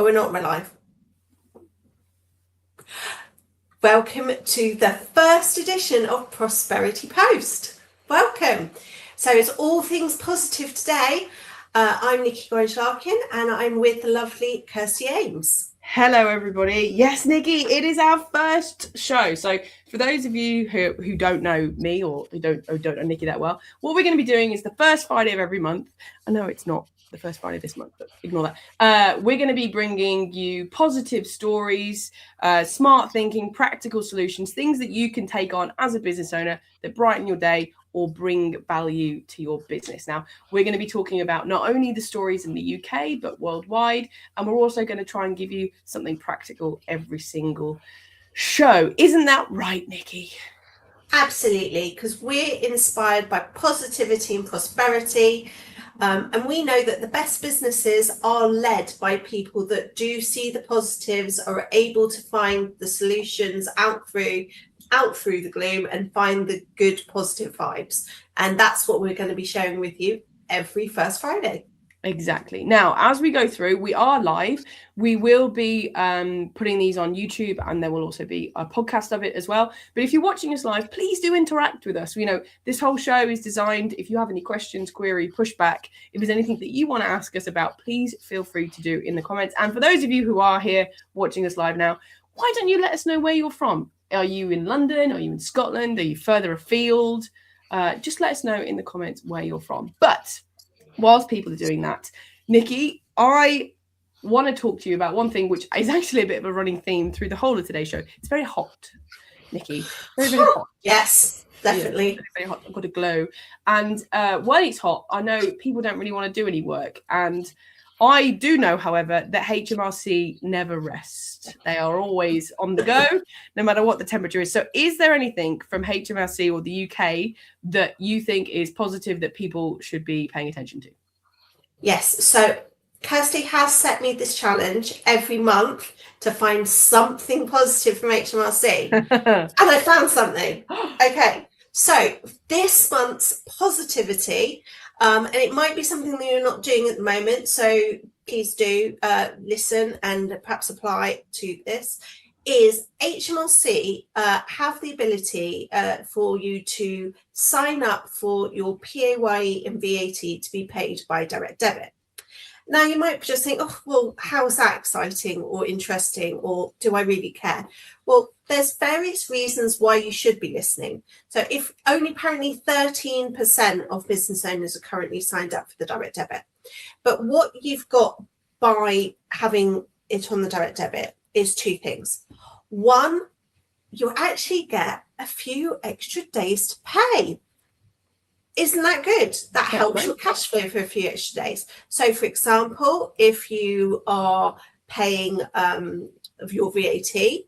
Oh, we're not live. Welcome to the first edition of Prosperity Post. Welcome. So it's all things positive today. I'm Nikki Grange-Larkin and I'm with the lovely Kirsty Ames. Hello, everybody. Yes, Nikki, it is our first show. So for those of you who don't know me or who don't know Nikki that well, what we're going to be doing is the first Friday of every month. I know it's not the first Friday this month, but ignore that. We're going to be bringing you positive stories, smart thinking, practical solutions, things that you can take on as a business owner that brighten your day or bring value to your business. Now, we're going to be talking about not only the stories in the UK, but worldwide. And we're also going to try and give you something practical every single show. Isn't that right, Nikki? Absolutely, because we're inspired by positivity and prosperity. And we know that the best businesses are led by people that do see the positives, are able to find the solutions out through the gloom and find the good positive vibes. And that's what we're going to be sharing with you every first Friday. Exactly. Now, as we go through, we are live. We will be putting these on YouTube, and there will also be a podcast of it as well. But if you're watching us live, please do interact with us. You know, this whole show is designed, if you have any questions, query, pushback, if there's anything that you want to ask us about, please feel free to do in the comments. And for those of you who are here watching us live now, why don't you let us know where you're from? Are you in London? Are you in Scotland? Are you further afield? Just let us know in the comments where you're from. But whilst people are doing that, Nikki, I want to talk to you about one thing which is actually a bit of a running theme through the whole of today's show. It's very hot, Nikki. Very, very hot. Yes, definitely. Yeah, very, very hot. I've got a glow. And while it's hot, I know people don't really want to do any work. And I do know, however, that HMRC never rest. They are always on the go, no matter what the temperature is. So is there anything from HMRC or the UK that you think is positive that people should be paying attention to? Yes. So Kirsty has set me this challenge every month to find something positive from HMRC. And I found something. Okay. So this month's positivity, and it might be something that you're not doing at the moment, so please do listen and perhaps apply to this, is HMRC have the ability for you to sign up for your PAYE and VAT to be paid by direct debit. Now, you might just think, oh, well, how is that exciting or interesting, or do I really care? Well, there's various reasons why you should be listening. So if only apparently 13% of business owners are currently signed up for the direct debit. But what you've got by having it on the direct debit is two things. One, you actually get a few extra days to pay. Isn't that good? That helps your cash flow for a few extra days. So, for example, if you are paying of your VAT,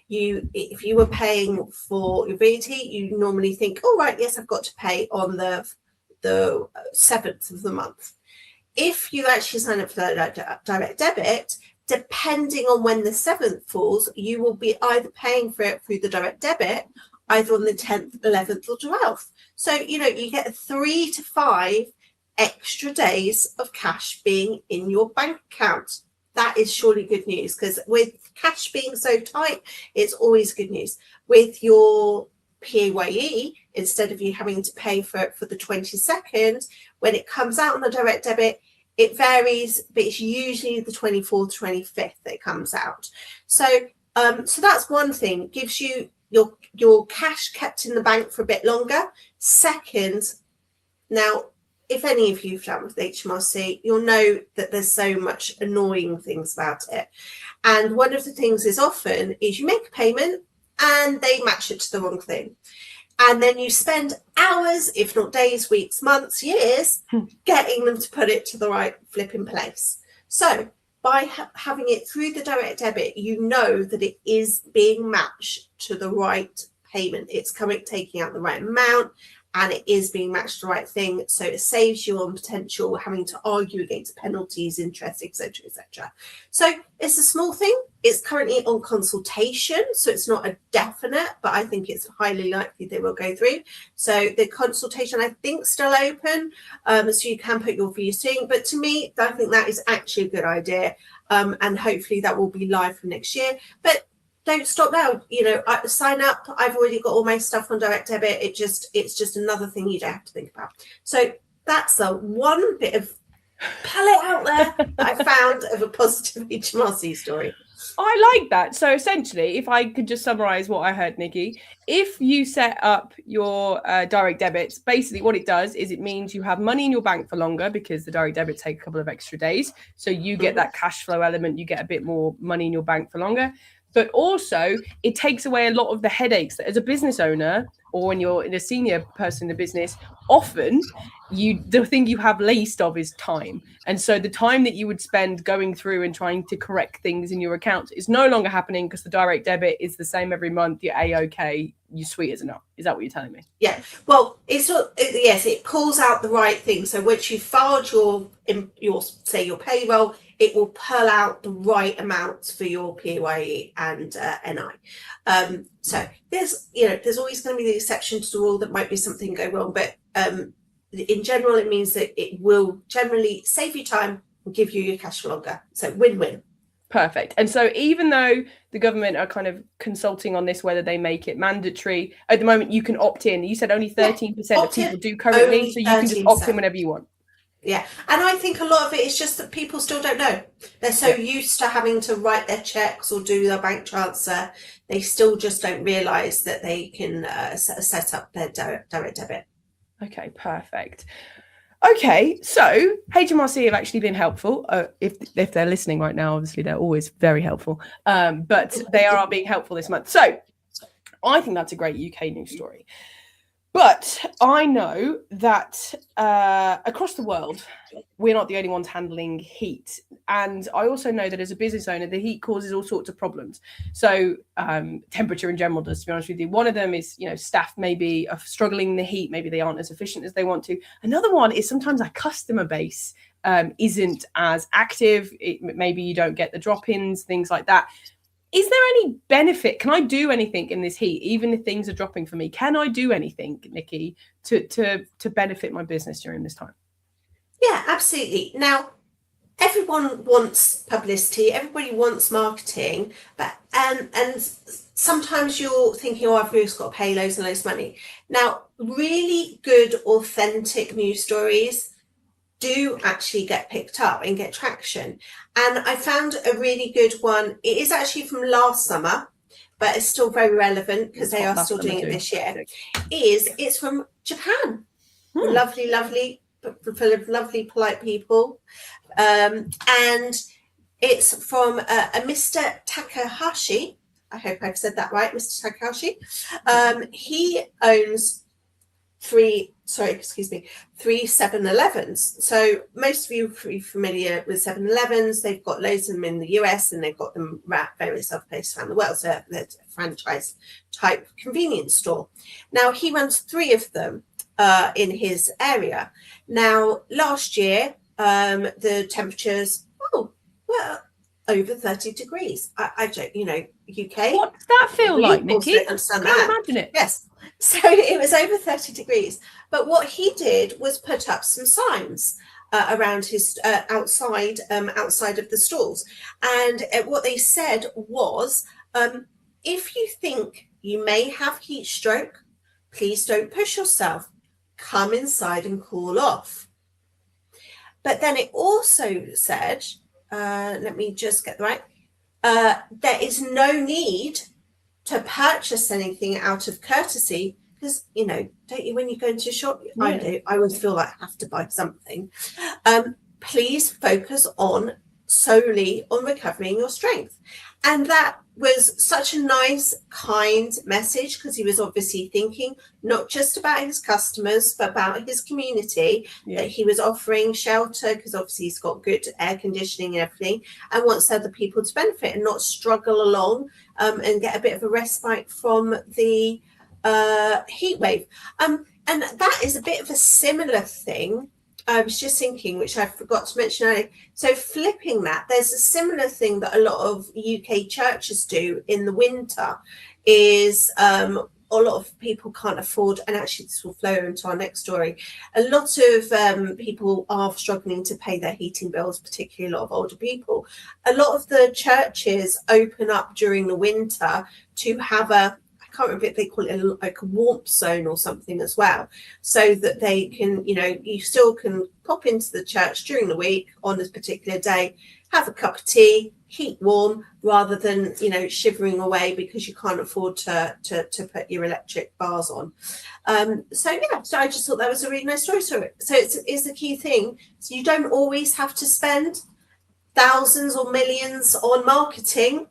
if you were paying for your VAT, you normally think, oh, right, yes, I've got to pay on the 7th of the month. If you actually sign up for that direct debit, depending on when the 7th falls, you will be either paying for it through the direct debit, either on the 10th, 11th, or 12th. So, you get 3 to 5 extra days of cash being in your bank account. That is surely good news, because with cash being so tight, it's always good news. With your PAYE, instead of you having to pay for it for the 22nd, when it comes out on the direct debit, it varies, but it's usually the 24th, 25th that it comes out. So that's one thing. Gives you your cash kept in the bank for a bit longer. Second, now, if any of you have done with HMRC, you'll know that there's so much annoying things about it. And one of the things is often is you make a payment and they match it to the wrong thing. And then you spend hours, if not days, weeks, months, years, getting them to put it to the right flipping place. So by having it through the direct debit, you know that it is being matched to the right payment. It's taking out the right amount, and it is being matched to the right thing. So it saves you on potential having to argue against penalties, interest, etc., etc. So it's a small thing. It's currently on consultation, so it's not a definite, but I think it's highly likely they will go through. So the consultation, I think, still open, so you can put your views in. But to me, I think that is actually a good idea. and hopefully that will be live from next year. But don't stop now. I sign up. I've already got all my stuff on direct debit. It's just another thing you don't have to think about. So that's the one bit of pellet out there that I found of a positive HMRC story. I like that. So essentially, if I could just summarize what I heard, Nikki, if you set up your direct debits, basically what it does is it means you have money in your bank for longer because the direct debits take a couple of extra days. So you get that cash flow element, you get a bit more money in your bank for longer. But also it takes away a lot of the headaches that as a business owner, or when you're in a senior person in the business, often the thing you have least of is time. And so the time that you would spend going through and trying to correct things in your account is no longer happening because the direct debit is the same every month. You're A-OK, you're sweet as a nut. Is that what you're telling me? Yeah. Well, yes, it calls out the right thing. So once you filed your payroll, it will pull out the right amounts for your PAYE and NI. So there's always going to be the exception to the rule that might be something go wrong, but in general, it means that it will generally save you time and give you your cash for longer. So win-win. Perfect. And so even though the government are kind of consulting on this, whether they make it mandatory, at the moment you can opt in. You said only 13% of people do currently, so you can just opt in whenever you want. Yeah. And I think a lot of it is just that people still don't know. They're so used to having to write their checks or do their bank transfer. They still just don't realise that they can set up their direct debit. Okay, perfect. Okay, so HMRC have actually been helpful. If they're listening right now, obviously they're always very helpful. But they are being helpful this month. So I think that's a great UK news story. But I know that across the world, we're not the only ones handling heat. And I also know that as a business owner, the heat causes all sorts of problems. So temperature in general does, to be honest with you. One of them is, staff maybe are struggling in the heat. Maybe they aren't as efficient as they want to. Another one is sometimes our customer base isn't as active. Maybe you don't get the drop-ins, things like that. Is there any benefit? Can I do anything in this heat, even if things are dropping for me? Can I do anything, Nikki, to benefit my business during this time? Yeah, absolutely. Now, everyone wants publicity. Everybody wants marketing, but and sometimes you're thinking, oh, I've just got to pay loads and loads of money. Now, really good, authentic news stories do actually get picked up and get traction. And I found a really good one. It is actually from last summer, but it's still very relevant because they are still doing it this year. It's from Japan. Lovely, full of lovely, polite people. And it's from a Mr. Takahashi. I hope I've said that right, Mr. Takahashi. He owns three 7-Elevens. So most of you are familiar with 7-Elevens. They've got loads of them in the US and they've got them at various other places around the world. So they're a franchise type convenience store. Now he runs 3 of them in his area. Now last year the temperatures over 30 degrees. I don't, UK. What does that feel like, Nikki? I can't imagine it. Yes. So it was over 30 degrees. But what he did was put up some signs around his outside of the stalls. And what they said was, if you think you may have heat stroke, please don't push yourself. Come inside and cool off. But then it also said, let me just get right. There is no need to purchase anything out of courtesy because, don't you, when you go into a shop, I always feel like I have to buy something. Please focus solely on recovering your strength. And that was such a nice, kind message because he was obviously thinking not just about his customers, but about his community, that he was offering shelter because obviously he's got good air conditioning and everything and wants other people to benefit and not struggle along and get a bit of a respite from the heat wave. And that is a bit of a similar thing. I was just thinking, which I forgot to mention earlier. So flipping that, there's a similar thing that a lot of UK churches do in the winter is a lot of people can't afford, and actually this will flow into our next story, a lot of people are struggling to pay their heating bills, particularly a lot of older people. A lot of the churches open up during the winter to have I can't remember if they call it like a warmth zone or something as well, so that they can, you still can pop into the church during the week on this particular day, have a cup of tea, keep warm, rather than shivering away because you can't afford to put your electric bars on. So I just thought that was a really nice story. So it's a key thing. So you don't always have to spend thousands or millions on marketing.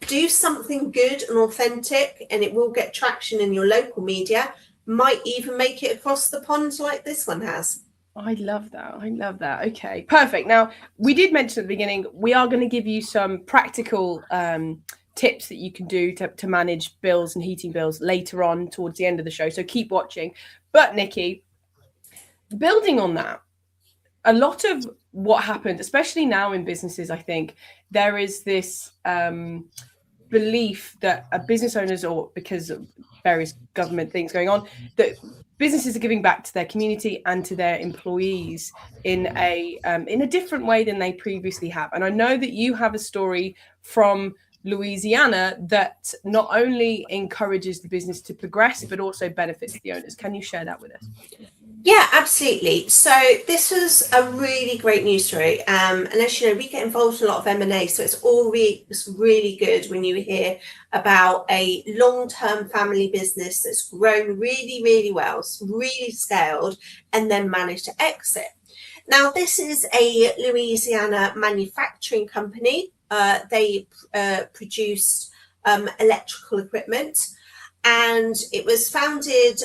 Do something good and authentic, and it will get traction in your local media. Might even make it across the pond like this one has. I love that. Okay, perfect. Now, we did mention at the beginning, we are going to give you some practical tips that you can do to manage bills and heating bills later on towards the end of the show. So keep watching. But Nikki, building on that, a lot of what happened, especially now in businesses, I think there is this belief that business owners, or because of various government things going on, that businesses are giving back to their community and to their employees in a different way than they previously have. And I know that you have a story from Louisiana that not only encourages the business to progress, but also benefits the owners. Can you share that with us? Yeah, absolutely. So this was a really great news story. And as you know, we get involved in a lot of M&A, so it's really good when you hear about a long-term family business that's grown really, really well, really scaled, and then managed to exit. Now, this is a Louisiana manufacturing company. They produced electrical equipment, and it was founded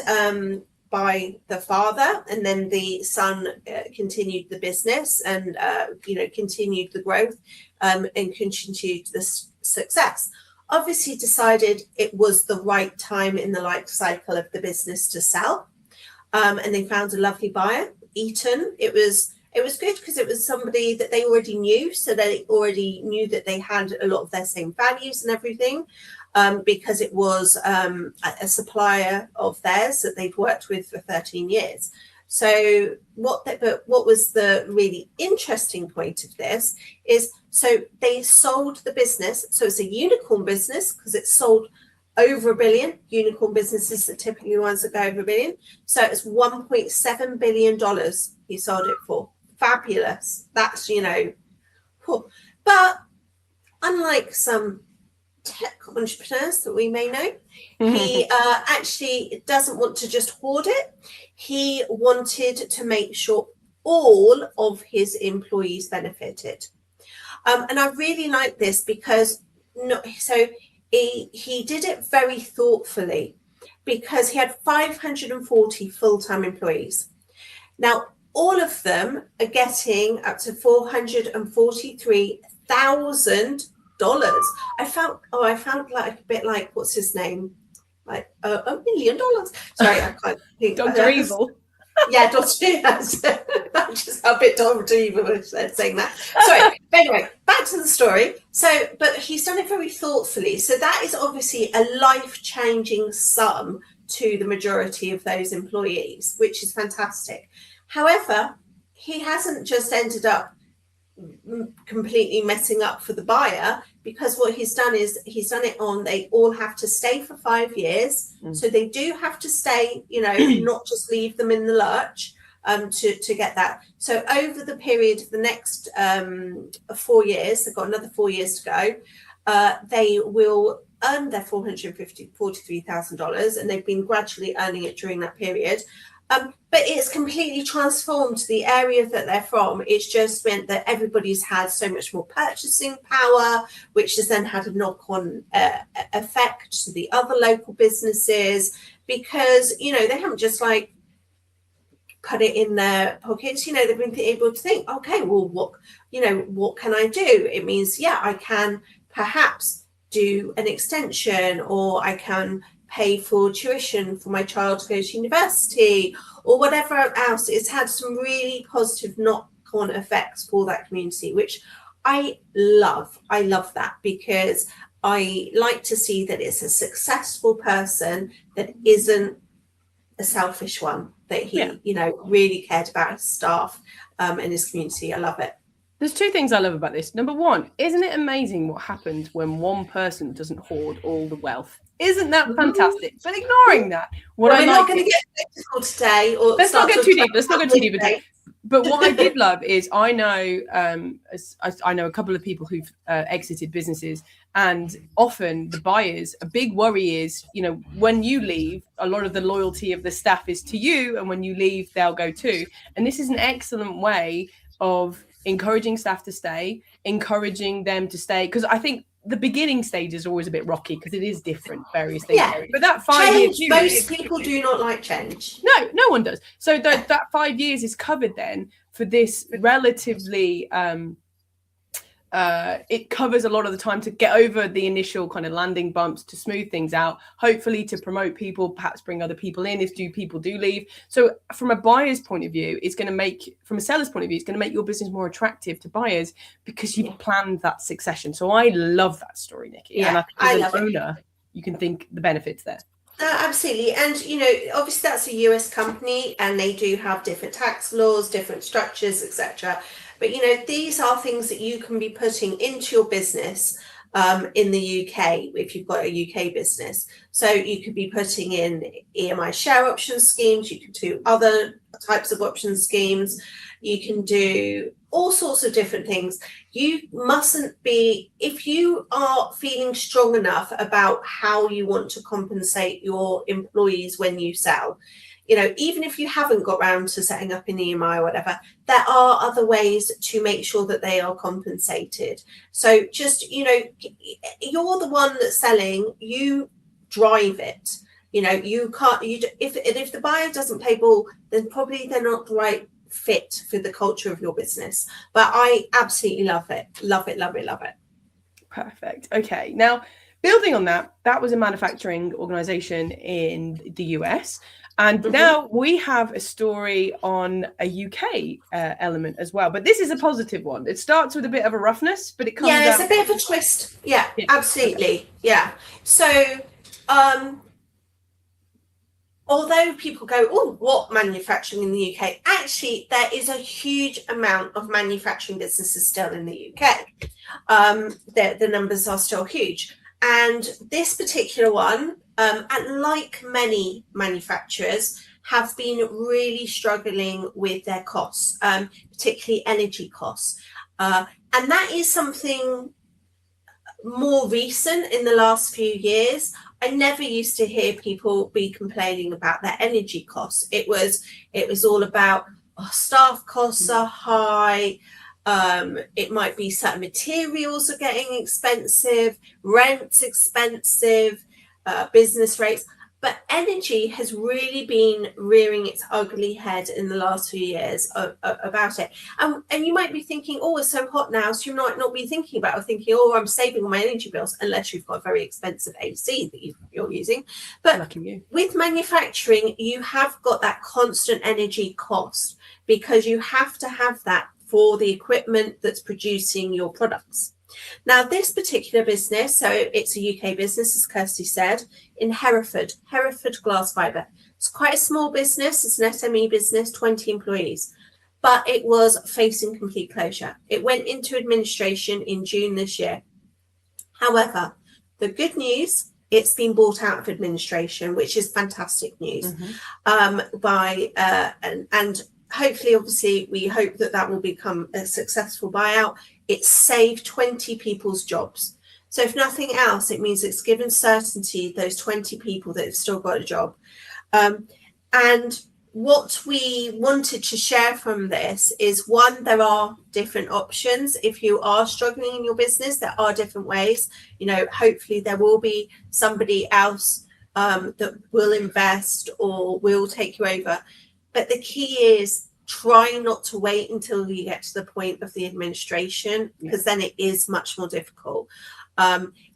by the father, and then the son continued the business and continued the growth and continued the success. Obviously decided it was the right time in the life cycle of the business to sell, and they found a lovely buyer, Eaton. It was good because it was somebody that they already knew, so they already knew that they had a lot of their same values and everything. Because it was a supplier of theirs that they'd worked with for 13 years. So what was the really interesting point of this is, so they sold the business. So it's a unicorn business because it sold over $1 billion. Unicorn businesses are typically the ones that go over $1 billion. So it's $1.7 billion he sold it for. Fabulous. That's, cool. But unlike some tech entrepreneurs that we may know, he actually doesn't want to just hoard it. He wanted to make sure all of his employees benefited. And I really like this because he did it very thoughtfully, because he had 540 full-time employees. Now, all of them are getting up to $443,000. I found like a bit like, what's his name? Like $1 million. Sorry, I can't think. Dr. Evil. Yeah, Dr. Evil. Just a bit Dr. Evil saying that. Sorry. But anyway, back to the story. So, but he's done it very thoughtfully. So that is obviously a life-changing sum to the majority of those employees, which is fantastic. However, he hasn't just ended up completely messing up for the buyer, because what he's done is they all have to stay for 5 years. So they do have to stay, not just leave them in the lurch to get that. So over the period of the next 4 years, they've got another 4 years to go, they will earn their $443,000, and they've been gradually earning it during that period. But it's completely transformed the area that they're from. It's just meant that everybody's had so much more purchasing power, which has then had a knock-on effect to the other local businesses, because, they haven't just like put it in their pockets. They've been able to think, okay, well, what can I do? It means, I can perhaps do an extension, or I can pay for tuition for my child to go to university, or whatever else. It's had some really positive knock-on effects for that community, which I love. I love that, because I like to see that it's a successful person that isn't a selfish one, that he, really cared about his staff and his community. I love it. There's two things I love about this. Number one, isn't it amazing what happens when one person doesn't hoard all the wealth? Isn't that fantastic? But ignoring that, we're not going to get technical today. Or let's not get too deep. Let's not get too deep. But what I did love is I know a couple of people who've exited businesses, and often the buyers, a big worry is, when you leave, a lot of the loyalty of the staff is to you, and when you leave, they'll go too. And this is an excellent way of encouraging staff to stay, encouraging them to stay, because I think the beginning stage is always a bit rocky because it is different, various things. Yeah. But that 5 years, most people do not like change. No one does. So that 5 years is covered then for this relatively. It covers a lot of the time to get over the initial kind of landing bumps, to smooth things out, hopefully to promote people, perhaps bring other people in if people do leave. So from a buyer's point of view, it's going to make, from a seller's point of view, it's going to make your business more attractive to buyers because you've planned that succession. So I love that story, Nikki. Yeah, and I think as an owner, you can think the benefits there. Absolutely. And, obviously that's a US company and they do have different tax laws, different structures, etc. But, these are things that you can be putting into your business in the UK if you've got a UK business. So you could be putting in EMI share option schemes. You could do other types of option schemes. You can do all sorts of different things. You mustn't be, if you are feeling strong enough about how you want to compensate your employees when you sell, even if you haven't got round to setting up an EMI or whatever, there are other ways to make sure that they are compensated. So just, you're the one that's selling, you drive it. You can't, if the buyer doesn't play ball, then probably they're not the right fit for the culture of your business. But I absolutely love it. Love it, love it, love it. Perfect. Okay. Now, building on that, that was a manufacturing organization in the US. And now we have a story on a UK element as well. But this is a positive one. It starts with a bit of a roughness, but it comes out... it's a bit of a twist. Yeah. Absolutely. Okay. Yeah. So, although people go, oh, what manufacturing in the UK? Actually, there is a huge amount of manufacturing businesses still in the UK. The numbers are still huge. And this particular one, and like many manufacturers, have been really struggling with their costs, particularly energy costs. And that is something more recent in the last few years. I never used to hear people be complaining about their energy costs. It was all about staff costs are high. It might be certain materials are getting expensive, rent's expensive, business rates. But energy has really been rearing its ugly head in the last few years about it. And you might be thinking, oh, it's so hot now. So you might not be thinking about it, thinking, oh, I'm saving on my energy bills, unless you've got a very expensive AC that you're using. But with manufacturing, you have got that constant energy cost because you have to have that for the equipment that's producing your products. Now, this particular business, so it's a UK business, as Kirsty said, in Hereford Glass Fibre. It's quite a small business. It's an SME business, 20 employees, but it was facing complete closure. It went into administration in June this year. However, the good news, it's been bought out of administration, which is fantastic news. And hopefully, obviously, we hope that will become a successful buyout. It's saved 20 people's jobs. So if nothing else, it means it's given certainty those 20 people that have still got a job. And what we wanted to share from this is, one, there are different options. If you are struggling in your business, there are different ways. Hopefully there will be somebody else that will invest or will take you over. But the key is, try not to wait until you get to the point of the administration, because then it is much more difficult.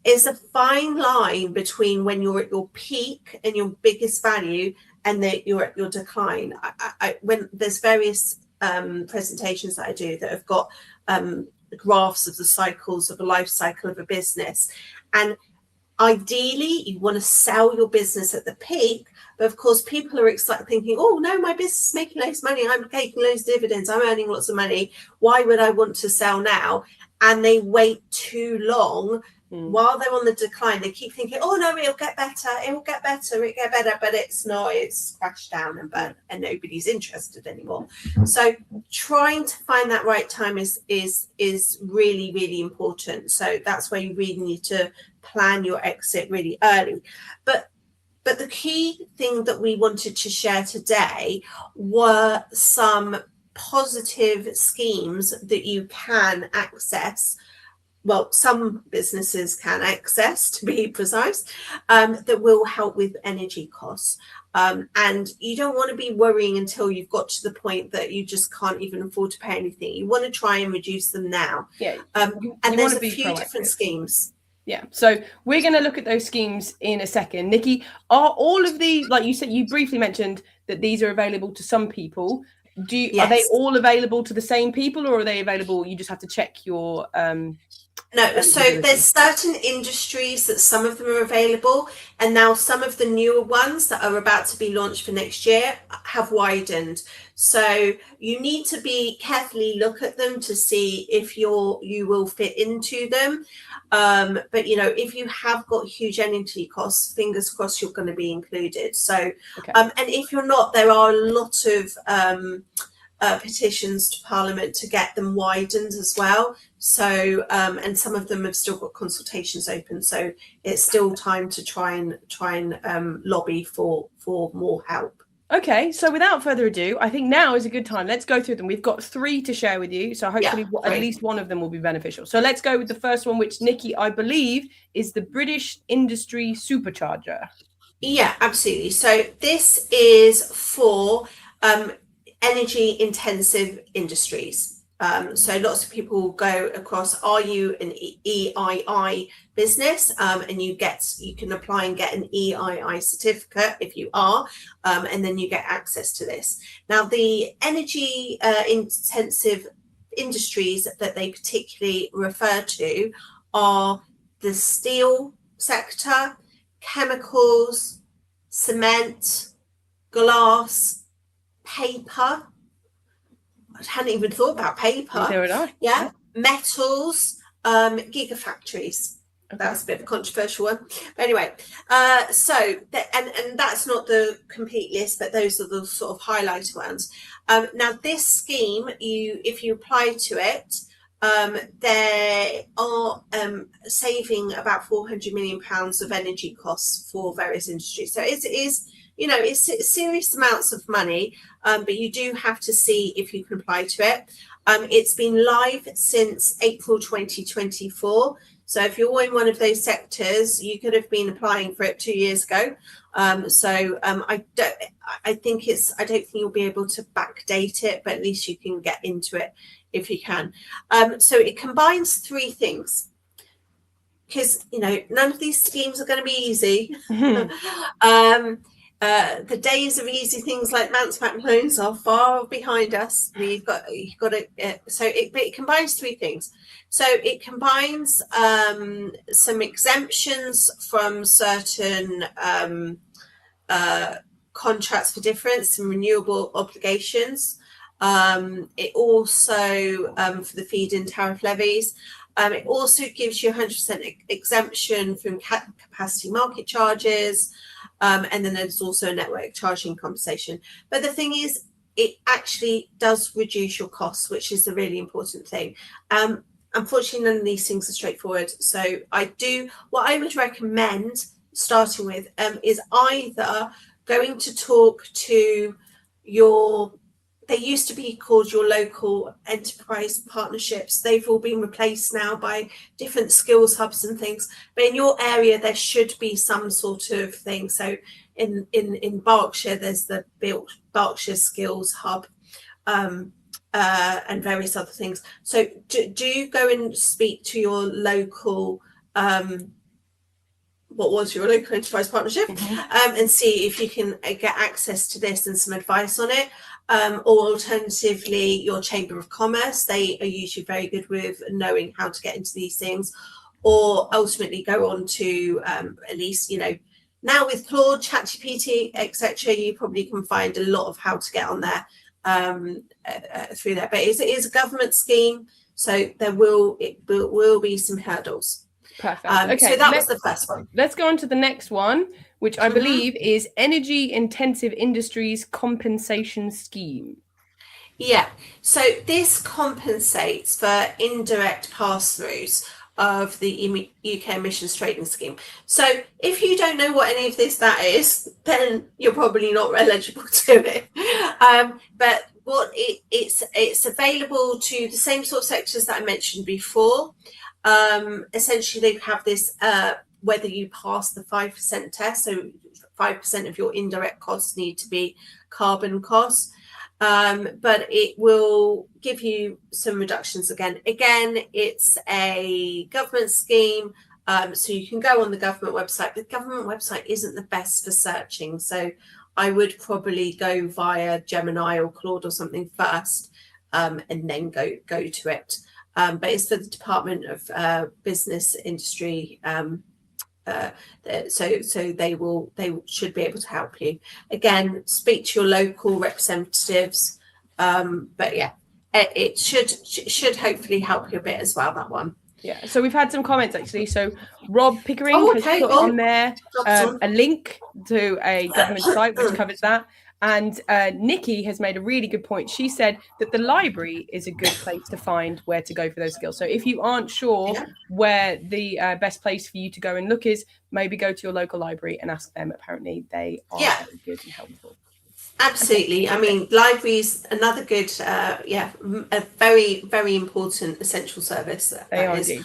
It's a fine line between when you're at your peak and your biggest value and that you're at your decline. When there's various presentations that I do that have got graphs of the cycles of a life cycle of a business. And ideally, you want to sell your business at the peak. But of course, people are excited, thinking, oh, no, my business is making loads of money. I'm taking loads of dividends. I'm earning lots of money. Why would I want to sell now? And they wait too long. While they're on the decline, they keep thinking, oh, no, it'll get better. It will get better. It'll get better. But it's not. It's crashed down and burnt, and nobody's interested anymore. So trying to find that right time is really, really important. So that's where you really need to plan your exit really early. But the key thing that we wanted to share today were some positive schemes that you can access. Well, some businesses can access, to be precise, that will help with energy costs. And you don't want to be worrying until you've got to the point that you just can't even afford to pay anything. You want to try and reduce them now. Yeah. And there's a few different schemes. Yeah, so we're going to look at those schemes in a second. Nikki, are all of these, like you said, you briefly mentioned that these are available to some people. Are they all available to the same people, or are they available? You just have to check your. No, so there's certain industries that some of them are available, and now some of the newer ones that are about to be launched for next year have widened. So you need to be carefully look at them to see if you will fit into them. But if you have got huge energy costs, fingers crossed you're going to be included. So, and if you're not, there are a lot of petitions to Parliament to get them widened as well. So, and some of them have still got consultations open. So it's still time to try and lobby for more help. Okay, so without further ado, I think now is a good time. Let's go through them. We've got 3 to share with you. So hopefully at least one of them will be beneficial. So let's go with the first one, which, Nikki, I believe is the British Industry Supercharger. Yeah, absolutely. So this is for energy intensive industries. So lots of people go across, are you an EII business? And you can apply and get an EII certificate if you are, and then you get access to this. Now, the energy intensive industries that they particularly refer to are the steel sector, chemicals, cement, glass, paper. I hadn't even thought about paper. Neither would I. Yeah. Metals, gigafactories. Okay. That's a bit of a controversial one. But anyway, and that's not the complete list, but those are the sort of highlighted ones. Now, this scheme, if you apply to it, they are saving about £400 million of energy costs for various industries. So it is. It's serious amounts of money, but you do have to see if you can apply to it. It's been live since April 2024. So if you're in one of those sectors, you could have been applying for it 2 years ago. I don't think you'll be able to backdate it, but at least you can get into it if you can. So it combines 3 things. Because, none of these schemes are going to be easy. The days of easy things like mountebank loans are far behind us. You've got to. It combines 3 things. So it combines some exemptions from certain contracts for difference and renewable obligations. It also for the feed-in tariff levies. It also gives you 100% exemption from capacity market charges. And then there's also a network charging compensation. But the thing is, it actually does reduce your costs, which is a really important thing. Unfortunately, none of these things are straightforward. So what I would recommend starting with is either going to talk to they used to be called your local enterprise partnerships. They've all been replaced now by different skills hubs and things. But in your area, there should be some sort of thing. So in Berkshire, there's the Built Berkshire Skills Hub and various other things. So do go and speak to your local what was your local enterprise partnership and see if you can get access to this and some advice on it. or alternatively your Chamber of Commerce. They are usually very good with knowing how to get into these things, or ultimately go on to at least, now with Claude, ChatGPT, etc., you probably can find a lot of how to get on there through there. But it is a government scheme, so there will be some hurdles. Perfect. Okay, so that was the first one. Let's go on to the next one, which I believe is Energy Intensive Industries Compensation Scheme. Yeah, so this compensates for indirect pass-throughs of the UK emissions trading scheme. So if you don't know what any of that is, then you're probably not eligible to it. But what it's available to the same sort of sectors that I mentioned before. Essentially, they have this whether you pass the 5% test, so 5% of your indirect costs need to be carbon costs. But it will give you some reductions again. Again, it's a government scheme, so you can go on the government website. The government website isn't the best for searching, so I would probably go via Gemini or Claude or something first, and then go to it. But it's for the Department of Business Industry. So they should be able to help you. Again, speak to your local representatives. But yeah, it should hopefully help you a bit as well, that one. Yeah, so we've had some comments actually. So Rob Pickering has put on there a link to a government site which covers that. And Nikki has made a really good point. She said that the library is a good place to find where to go for those skills. So if you aren't sure where the best place for you to go and look is, maybe go to your local library and ask them. Apparently they are very good and helpful. Absolutely. I mean, libraries, another good, a very, very important essential service. They are indeed.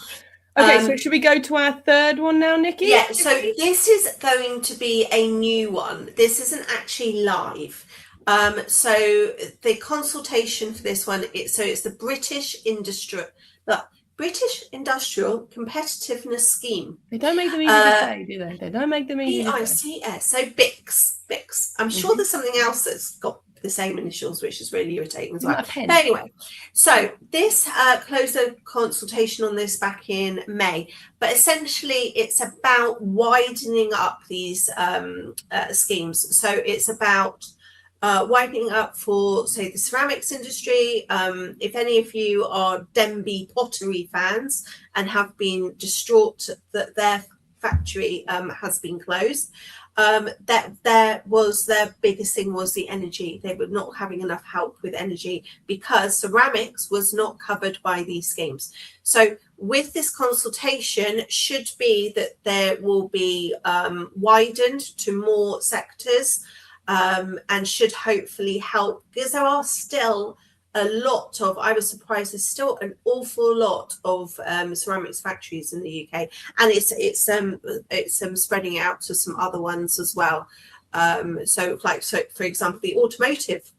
Okay, so should we go to our third one now, Nikki? Yeah, so this is going to be a new one. This isn't actually live. So the consultation for this one, it's the British Industrial Competitiveness Scheme. They don't make them easy to say, do they? They don't make them easy to say. BICS, so BICS. I'm sure there's something else that's got the same initials, which is really irritating as well. But anyway, so this closed a consultation on this back in May, but essentially it's about widening up these schemes. So it's about widening up for, say, the ceramics industry. If any of you are Denby Pottery fans and have been distraught that their factory has been closed, that was their biggest thing, was the energy. They were not having enough help with energy because ceramics was not covered by these schemes. So with this consultation, should be that there will be widened to more sectors, and should hopefully help, because there are still a lot of, I was surprised, there's still an awful lot of ceramics factories in the UK, and it's spreading out to some other ones as well. So for example, the automotive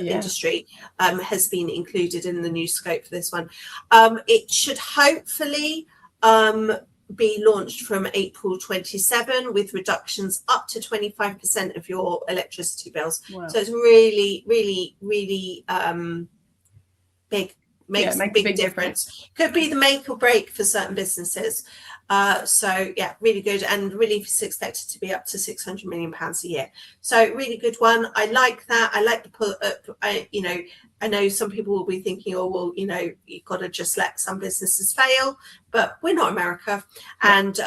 industry has been included in the new scope for this one. It should hopefully be launched from April 27 with reductions up to 25% of your electricity bills. Wow. So it's really, really, really big. Makes a big difference. Could be the make or break for certain businesses. So yeah, really good, and relief is expected to be up to £600 million a year. So really good one. I like that. I like the put up. I know some people will be thinking, oh well, you've got to just let some businesses fail, but we're not America, and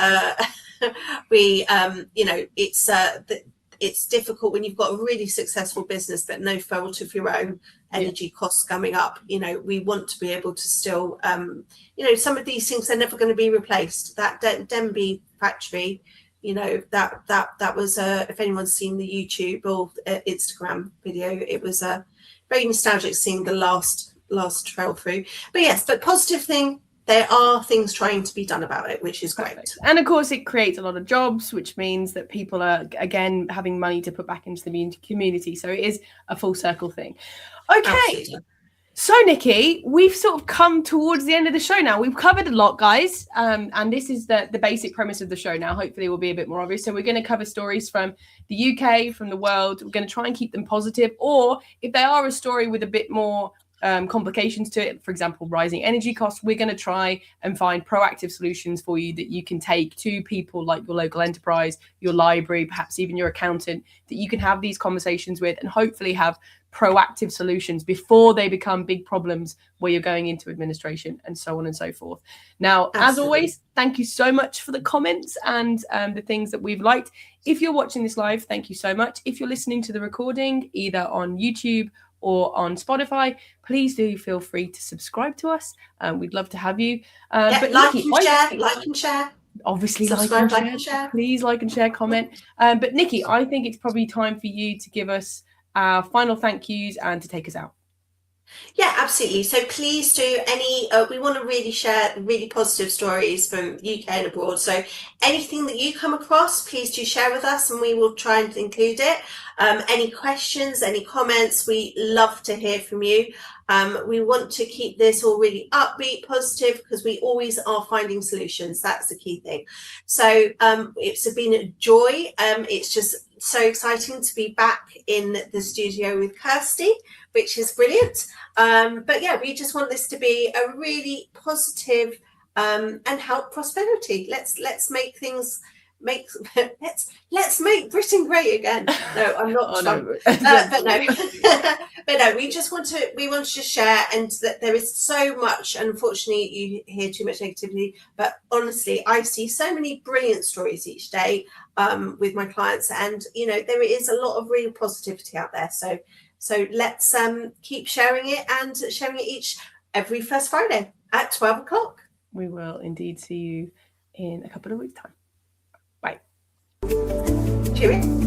it's difficult when you've got a really successful business but no fault of your own energy costs coming up. We want to be able to still, some of these things are never going to be replaced. That Denby factory, that was if anyone's seen the YouTube or Instagram video, it was very nostalgic seeing the last trail through. But yes, but positive thing, there are things trying to be done about it, which is great. And of course, it creates a lot of jobs, which means that people are, again, having money to put back into the community. So it is a full circle thing. Okay. Absolutely. So, Nikki, we've sort of come towards the end of the show now. We've covered a lot, guys. And this is the basic premise of the show now. Hopefully, it will be a bit more obvious. So we're going to cover stories from the UK, from the world. We're going to try and keep them positive. Or if they are a story with a bit more complications to it, for example, rising energy costs, we're going to try and find proactive solutions for you that you can take to people like your local enterprise, your library, perhaps even your accountant, that you can have these conversations with and hopefully have proactive solutions before they become big problems where you're going into administration and so on and so forth. Now, Absolutely. As always, thank you so much for the comments and the things that we've liked. If you're watching this live, thank you so much. If you're listening to the recording, either on YouTube or on Spotify, please do feel free to subscribe to us. We'd love to have you. But like and share. Obviously, subscribe, like and share. Please like and share, comment. But Nikki, I think it's probably time for you to give us our final thank yous and to take us out. Yeah, absolutely. So please do we want to really share really positive stories from UK and abroad. So anything that you come across, please do share with us and we will try and include it. Any questions, any comments, we love to hear from you. We want to keep this all really upbeat, positive, because we always are finding solutions. That's the key thing. So it's been a joy. It's just so exciting to be back in the studio with Kirsty, which is brilliant. But yeah, we just want this to be a really positive and help prosperity. Let's make things let's make Britain great again. No, I'm not. But no, we want to just share, and that there is so much. Unfortunately, you hear too much negativity, but honestly, I see so many brilliant stories each day with my clients, and there is a lot of real positivity out there. So let's keep sharing it and sharing it every first Friday at 12 o'clock. We will indeed see you in a couple of weeks' time. Bye. Cheerio.